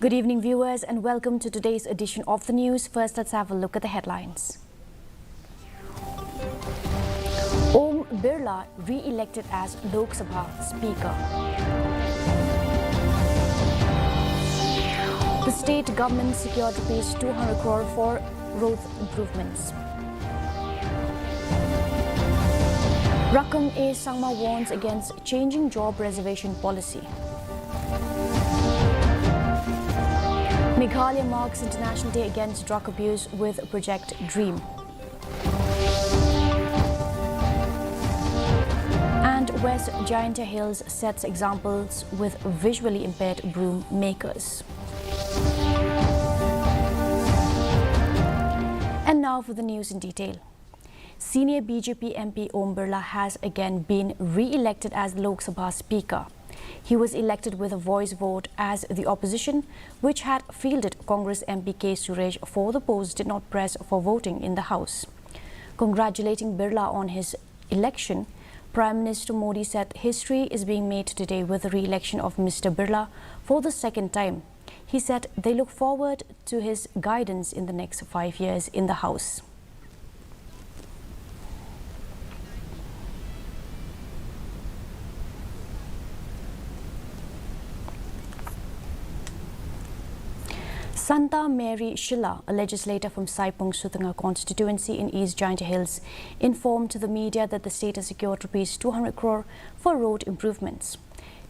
Good evening, viewers, and welcome to today's edition of the news. First, let's have a look at the headlines. Om Birla re-elected as Lok Sabha Speaker. The state government secured Rs 200 crore for road improvements. Rakam A. Sangma warns against changing job reservation policy. Meghalaya marks International Day Against Drug Abuse with Project Dream. And West Giant Hills sets examples with visually impaired broom makers. And now for the news in detail. Senior BJP MP Om Birla has again been re-elected as Lok Sabha Speaker. He was elected with a voice vote as the opposition, which had fielded Congress MP K. Suresh for the post, did not press for voting in the House. Congratulating Birla on his election, Prime Minister Modi said history is being made today with the re-election of Mr. Birla for the second time. He said they look forward to his guidance in the next 5 years in the House. Santa Mary Shilla, a legislator from Saipung Sutanga constituency in East Giant Hills, informed the media that the state has secured Rs 200 crore for road improvements.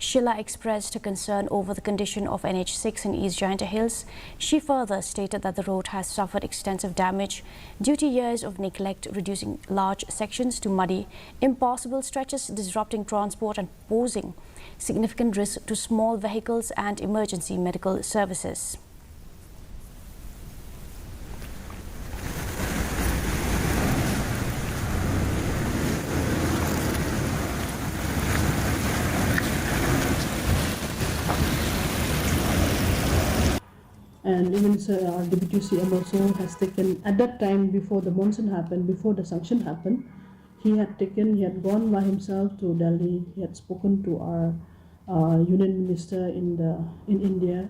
Shilla expressed her concern over the condition of NH6 in East Giant Hills. She further stated that the road has suffered extensive damage due to years of neglect, reducing large sections to muddy, impossible stretches, disrupting transport and posing significant risk to small vehicles and emergency medical services. And even our deputy CM also has taken, at that time before the monsoon happened, before the sanction happened, he had gone by himself to Delhi. He had spoken to our union minister in India,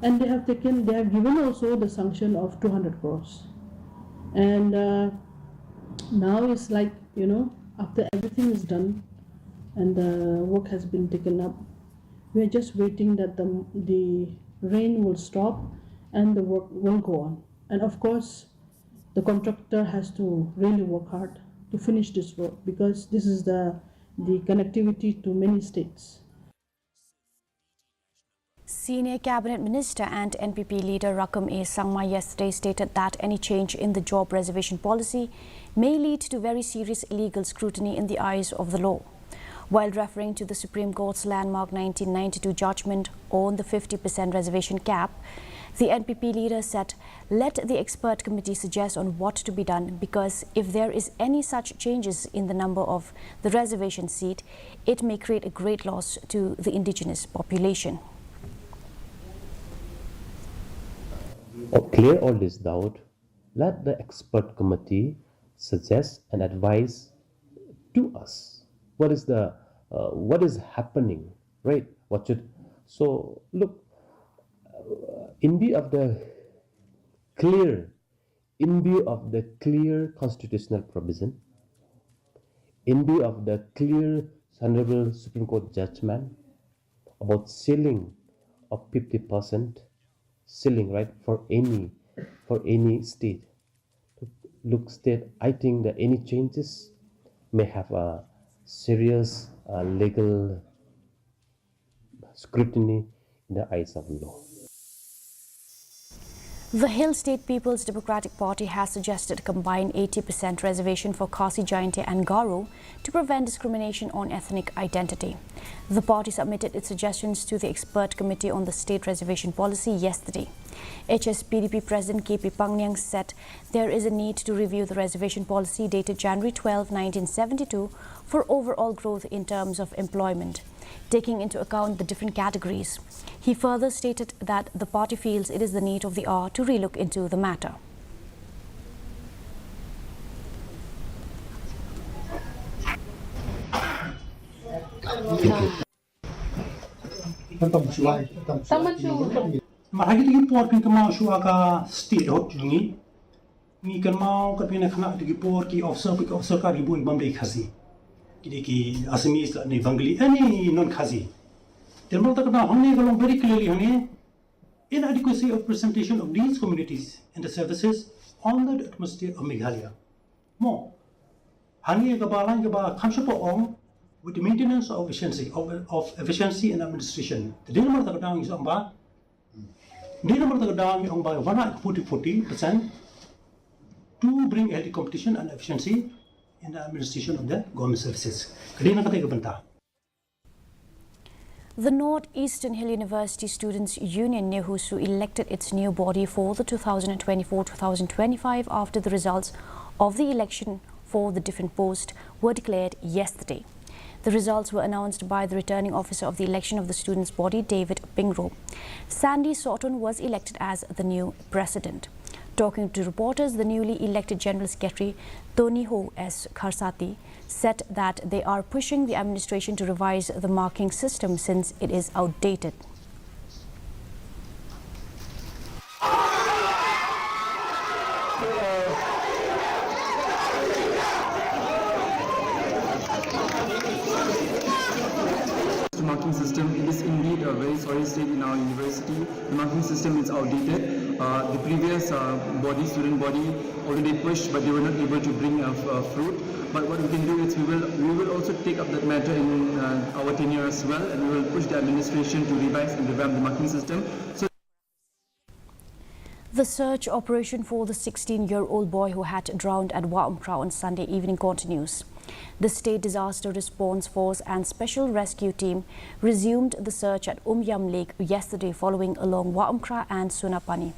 and they have given also the sanction of 200 crores. And now it's like, after everything is done and the work has been taken up, we are just waiting that the rain will stop and the work will go on. And of course, the contractor has to really work hard to finish this work, because this is the connectivity to many states. Senior Cabinet Minister and NPP leader Rakam A. Sangma yesterday stated that any change in the job reservation policy may lead to very serious legal scrutiny in the eyes of the law. While referring to the Supreme Court's landmark 1992 judgment on the 50% reservation cap, the NPP leader said, let the expert committee suggest on what to be done, because if there is any such changes in the number of the reservation seat, it may create a great loss to the indigenous population. Clear all this doubt, let the expert committee suggest and advise to us what is happening, right? So look, in view of the clear constitutional provision, in view of the clear Honorable Supreme Court judgment about ceiling of 50% ceiling, right, for any state. Look, state, I think that any changes may have a serious legal scrutiny in the eyes of law. The Hill State People's Democratic Party has suggested a combined 80% reservation for Khasi Jainte and Garo to prevent discrimination on ethnic identity. The party submitted its suggestions to the expert committee on the state reservation policy yesterday. HSPDP President KP Pangyang said there is a need to review the reservation policy dated January 12, 1972 for overall growth in terms of employment, taking into account the different categories. He further stated that the party feels it is the need of the hour to relook into the matter. Marhagi tigi por pin kamau shu aga state hot jungi. Ni kamau ka pin khana tigi por ki officer ka ribu ibam dei khasi. Kidi ki Assamese la ni Bengali any non khazi. Thermal tak na humne galong very clearly hane inadequacy of presentation of these communities and the services on the atmosphere of Meghalaya. More. Hani gabalang gaba khamshapo ong with the maintenance of efficiency and administration. The dinner tak dang is amba. Dinner tak dang ong by 40% to bring healthy competition and efficiency in the administration of the government services. Kadina kata banta. The Northeastern Hill University Students' Union NEHUSU elected its new body for the 2024-2025 after the results of the election for the different posts were declared yesterday. The results were announced by the returning officer of the election of the students' body, David Pingro. Sandy Sawton was elected as the new president. Talking to reporters, the newly elected General Secretary, Tony Ho S. Kharsati, said that they are pushing the administration to revise the marking system since it is outdated. Marking system, it is indeed a very sorry state in our university. The marking system is outdated. The previous student body already pushed, but they were not able to bring a fruit. But what we can do is we will also take up that matter in our tenure as well, and we will push the administration to revise and revamp the marking system. The search operation for the 16-year-old boy who had drowned at Waumkra on Sunday evening continues. The State Disaster Response Force and Special Rescue Team resumed the search at Umyam Lake yesterday following along Waumkra and Sunapani.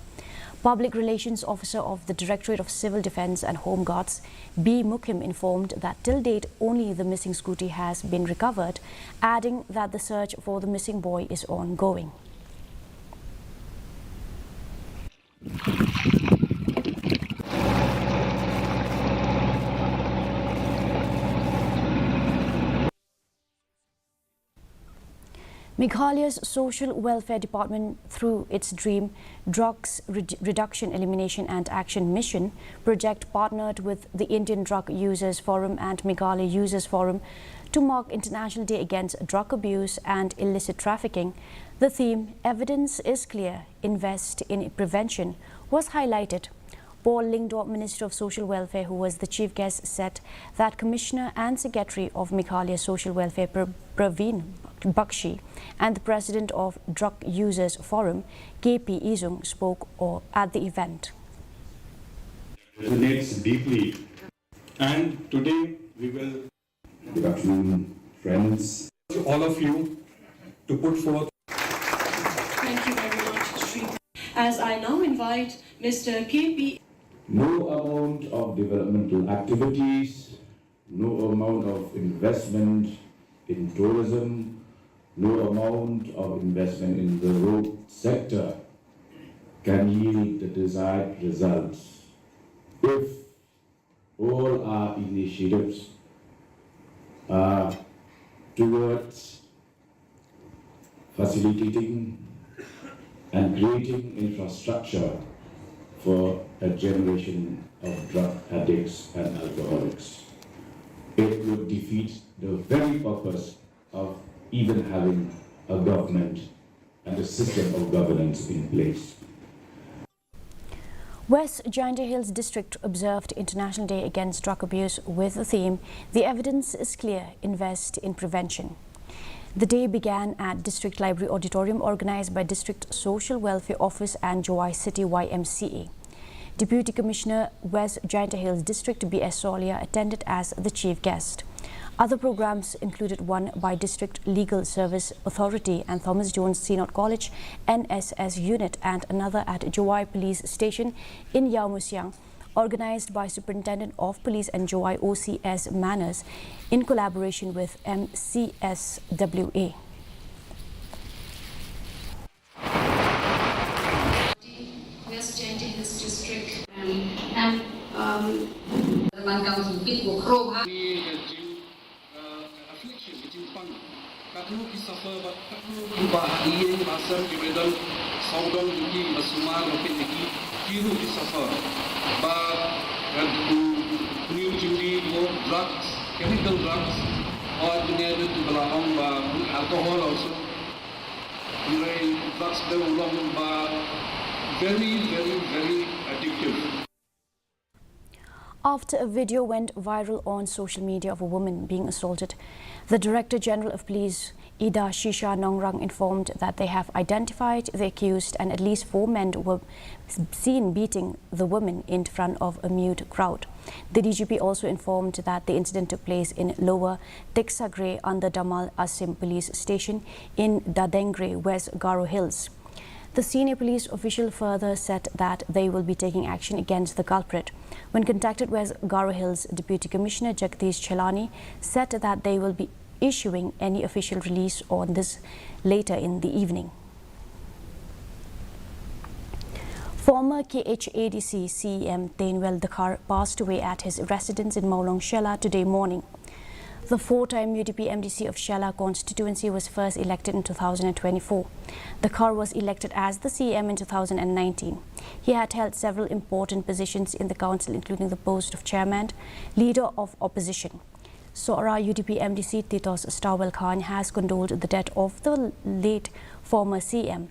Public Relations Officer of the Directorate of Civil Defence and Home Guards, B. Mukim, informed that till date only the missing scooty has been recovered, adding that the search for the missing boy is ongoing. Meghalaya's Social Welfare Department, through its DREAM Drugs Reduction, Elimination and Action Mission project, partnered with the Indian Drug Users Forum and Meghalaya Users Forum to mark International Day Against Drug Abuse and Illicit Trafficking. The theme, Evidence is Clear, Invest in Prevention, was highlighted. Paul Lingdor, Minister of Social Welfare, who was the chief guest, said that Commissioner and Secretary of Meghalaya Social Welfare, Praveen Bakshi, and the President of Drug Users Forum, KP Izung, spoke at the event. Resonates deeply, and today we will. Good afternoon, friends. To all of you to put forth. Thank you very much, Sri. As I now invite Mr. KP. No amount of developmental activities, no amount of investment in tourism, no amount of investment in the road sector can yield the desired results if all our initiatives are towards facilitating and creating infrastructure for a generation of drug addicts and alcoholics. It would defeat the very purpose of even having a government and a system of governance in place. West Jaintia Hills District observed International Day Against Drug Abuse with the theme, The Evidence is Clear, Invest in Prevention. The day began at District Library Auditorium, organized by District Social Welfare Office and Joy City YMCA. Deputy Commissioner, West Jaintia Hills District B.S. Solia, attended as the chief guest. Other programs included one by District Legal Service Authority and Thomas Jones Senior College NSS unit, and another at Joy Police Station in Yaomusiang, organized by Superintendent of Police and Joy OCS Manners in collaboration with MCSWA. West Jaintia Hills District Kaklu ki suffer but kaklu ba iye asar ki bedan saudon ki basumar rokin ki kiru ki suffer but new jindi more drugs chemical drugs or added to belahong ba alcohol also drugs they ulong ba very addictive. After a video went viral on social media of a woman being assaulted, the Director General of Police, Ida Shisha Nongrang, informed that they have identified the accused and at least 4 men were seen beating the woman in front of a mute crowd. The DGP also informed that the incident took place in Lower Tiksagre under Damal Asim Police Station in Dadengre, West Garo Hills. The senior police official further said that they will be taking action against the culprit. When contacted, West Garo Hills Deputy Commissioner Jagdish Chelani said that they will be issuing any official release on this later in the evening. Former KHADC CEM Tainwell Dakhar passed away at his residence in Maulong Shela today morning. The 4-time UDP MDC of Shela constituency was first elected in 2024. Dakhar was elected as the CM in 2019. He had held several important positions in the council, including the post of chairman, leader of opposition. Sora UDP MDC Titos Starwell Khan has condoled the death of the late former CM.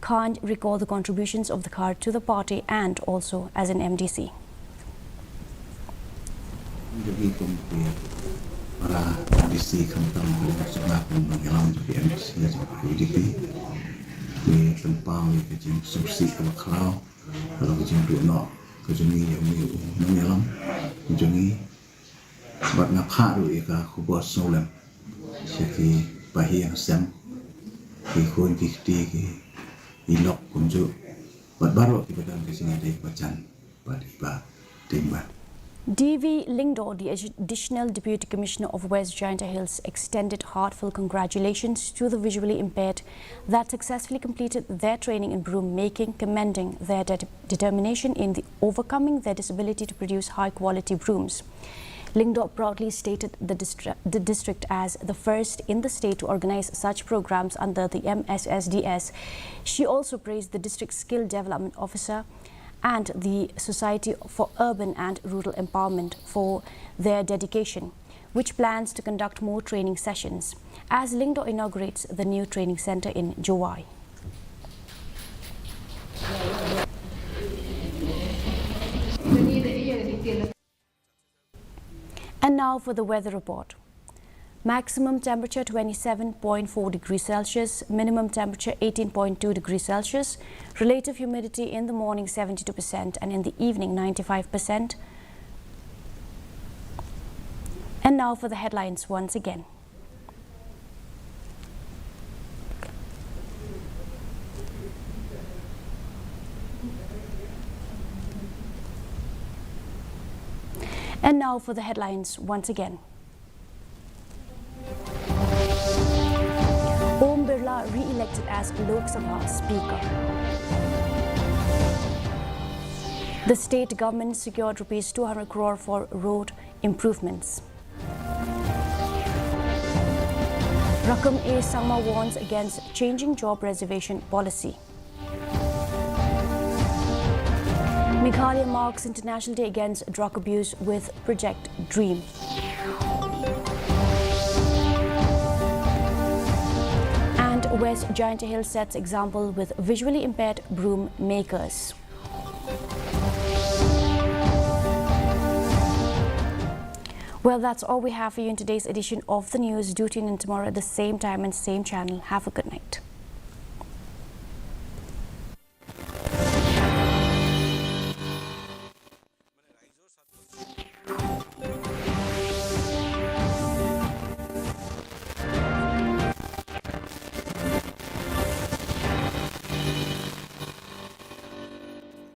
Khan recalled the contributions of Dakhar to the party and also as an MDC. Para MDC kantang sebelah pembangunan jadi MDC jadi UDP di tempang di kejing subsidi kalau kejing dua kejing yang menyelam kejing buat ngapa tu ika kubur solam jadi bahi yang sem kikun kikti ilok kunjuk buat baru kita dalam kesini ada bacan pada timba. D.V. Lingdo, the Additional Deputy Commissioner of West Jaintia Hills, extended heartfelt congratulations to the visually impaired that successfully completed their training in broom making, commending their determination in overcoming their disability to produce high-quality brooms. Lingdo proudly stated the district as the first in the state to organize such programs under the MSSDS. She also praised the district skill development officer and the Society for Urban and Rural Empowerment for their dedication, which plans to conduct more training sessions as Lingdo inaugurates the new training center in Jowai. And now for the weather report. Maximum temperature 27.4 degrees Celsius, minimum temperature 18.2 degrees Celsius, relative humidity in the morning 72% and in the evening 95%. And now for the headlines once again. And now for the headlines once again. Om Birla re-elected as Lok Sabha Speaker. The state government secured rupees 200 crore for road improvements. Rakam A. Sangma warns against changing job reservation policy. Meghalaya marks International Day Against Drug Abuse with Project Dream. West Jaintia Hills sets example with visually impaired broom makers. Well, that's all we have for you in today's edition of the news. Do tune in tomorrow at the same time and same channel. Have a good night.